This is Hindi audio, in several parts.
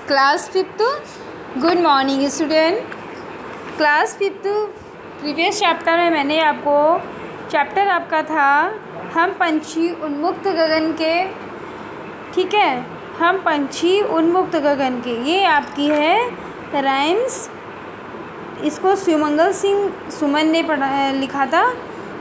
Class fifth good morning student. Class fifth previous chapter में मैंने आपको चैप्टर आपका था हम पंछी उन्मुक्त गगन के, ठीक है, हम पंछी उन्मुक्त गगन के। ये आपकी है राइम्स, इसको शिवमंगल सिंह सुमन ने लिखा था।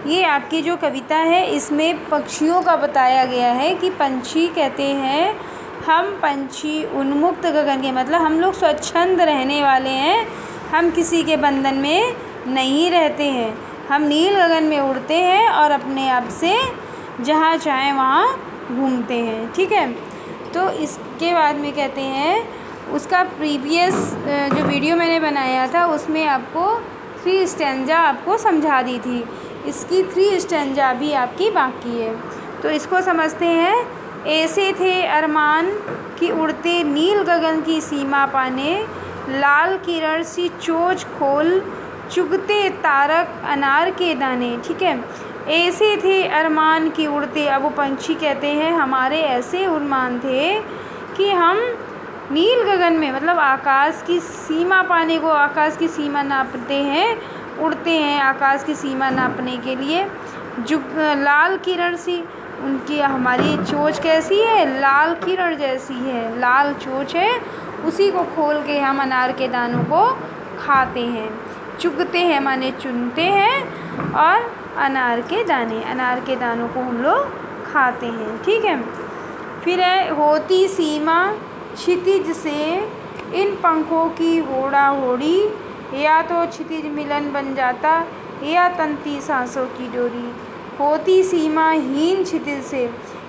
ये आपकी जो कविता है इसमें पक्षियों का बताया गया है कि पंछी कहते हैं हम पंछी उन्मुक्त गगन के, मतलब हम लोग स्वच्छंद रहने वाले हैं, हम किसी के बंधन में नहीं रहते हैं, हम नील गगन में उड़ते हैं और अपने आप से जहाँ चाहें वहाँ घूमते हैं, ठीक है। तो इसके बाद में कहते हैं उसका प्रीवियस जो वीडियो मैंने बनाया था उसमें आपको 3 स्टैंजा आपको समझा दी थी, इसकी 3 स्टैंजा भी आपकी बाकी है। तो इसको समझते हैं। ऐसे थे अरमान कि उड़ते नील गगन की सीमा पाने, लाल किरण सी चोंच खोल चुगते तारक अनार के दाने, ठीक है। ऐसे थे अरमान कि उड़ते, अब वो पंछी कहते हैं हमारे ऐसे अरमान थे कि हम नील गगन में, मतलब आकाश की सीमा पाने को, आकाश की सीमा नापते हैं, उड़ते हैं आकाश की सीमा नापने के लिए। लाल किरण सी, उनकी हमारी चोंच कैसी है, लाल किरण जैसी है, लाल चोंच है, उसी को खोल के हम अनार के दानों को खाते हैं। चुगते हैं माने चुनते हैं, और अनार के दानों को हम लोग खाते हैं, ठीक है। फिर है होती सीमा क्षितिज से इन पंखों की होड़ा होड़ी, या तो क्षितिज मिलन बन जाता या तंती सांसों की डोरी। होती सीमा हीन क्षितिज से,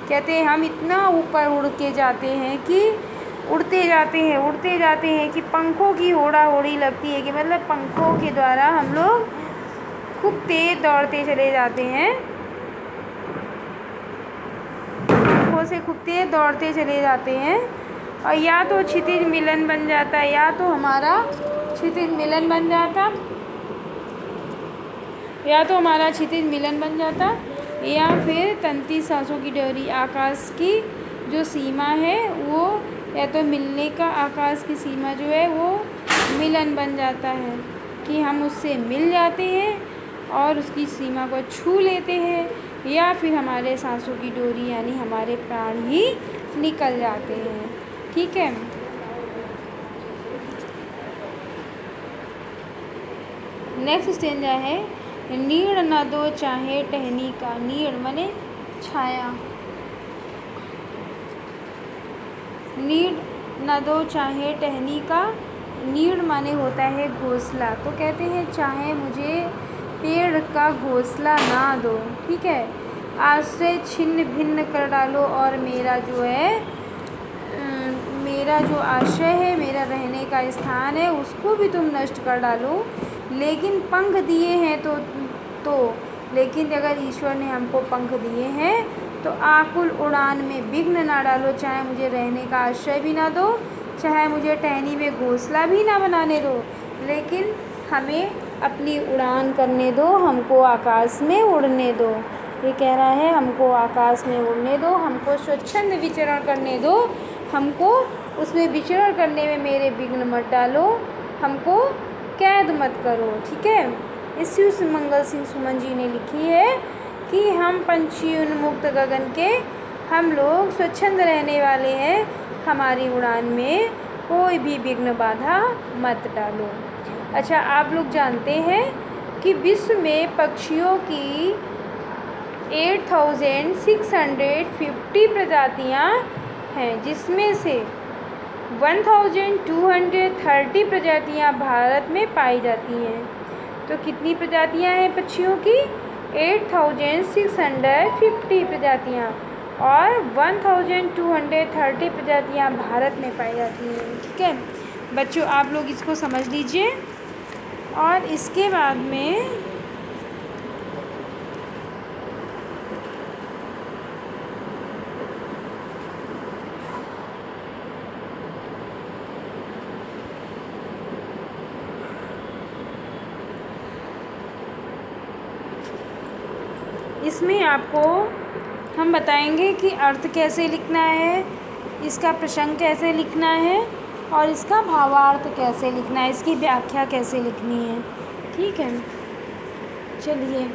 कहते हैं हम इतना ऊपर उड़ के जाते हैं कि उड़ते जाते हैं कि पंखों की होड़ा होड़ी लगती है, कि मतलब पंखों के द्वारा हम लोग खूब तेज दौड़ते चले जाते हैं, पंखों से खूब तेज दौड़ते चले जाते हैं। और या तो क्षितिज मिलन बन जाता, या तो हमारा क्षितिज मिलन बन जाता, या फिर तंती सांसों की डोरी, आकाश की जो सीमा है वो, या तो मिलने का, आकाश की सीमा जो है वो मिलन बन जाता है कि हम उससे मिल जाते हैं और उसकी सीमा को छू लेते हैं, या फिर हमारे सांसों की डोरी यानी हमारे प्राण ही निकल जाते हैं, ठीक है। नेक्स्ट स्टेंजा है नीड़ न दो चाहे टहनी का। नीड़ माने छाया, नीड़ न दो चाहे टहनी का, नीड़ माने होता है घोंसला। तो कहते हैं चाहे मुझे पेड़ का घोंसला ना दो, ठीक है, आश्रय छिन्न भिन्न कर डालो, और मेरा जो आश्रय है, मेरा रहने का स्थान है, उसको भी तुम नष्ट कर डालो। लेकिन पंख दिए हैं लेकिन अगर ईश्वर ने हमको पंख दिए हैं तो आकुल उड़ान में विघ्न ना डालो, चाहे मुझे रहने का आश्रय भी ना दो, चाहे मुझे टहनी में घोंसला भी ना बनाने दो, लेकिन हमें अपनी उड़ान करने दो, हमको आकाश में उड़ने दो। ये कह रहा है हमको आकाश में उड़ने दो, हमको स्वच्छंद विचरण करने दो, हमको उसमें विचरण करने में मेरे विघ्न मत डालो, हमको कैद मत करो, ठीक है। इस शिवमंगल सिंह सुमन जी ने लिखी है कि हम पंछी उन्मुक्त गगन के, हम लोग स्वच्छंद रहने वाले हैं, हमारी उड़ान में कोई भी विघ्न बाधा मत डालो। अच्छा, आप लोग जानते हैं कि विश्व में पक्षियों की 8650 प्रजातियां हैं, जिसमें से 1230 प्रजातियां भारत में पाई जाती हैं। तो कितनी प्रजातियां हैं पक्षियों की? 8650 प्रजातियां, और 1230 प्रजातियां भारत में पाई जाती हैं, ठीक है बच्चों। आप लोग इसको समझ लीजिए। और इसके बाद में इसमें आपको हम बताएंगे कि अर्थ कैसे लिखना है, इसका प्रसंग कैसे लिखना है, और इसका भावार्थ कैसे लिखना है, इसकी व्याख्या कैसे लिखनी है। ठीक है, चलिए।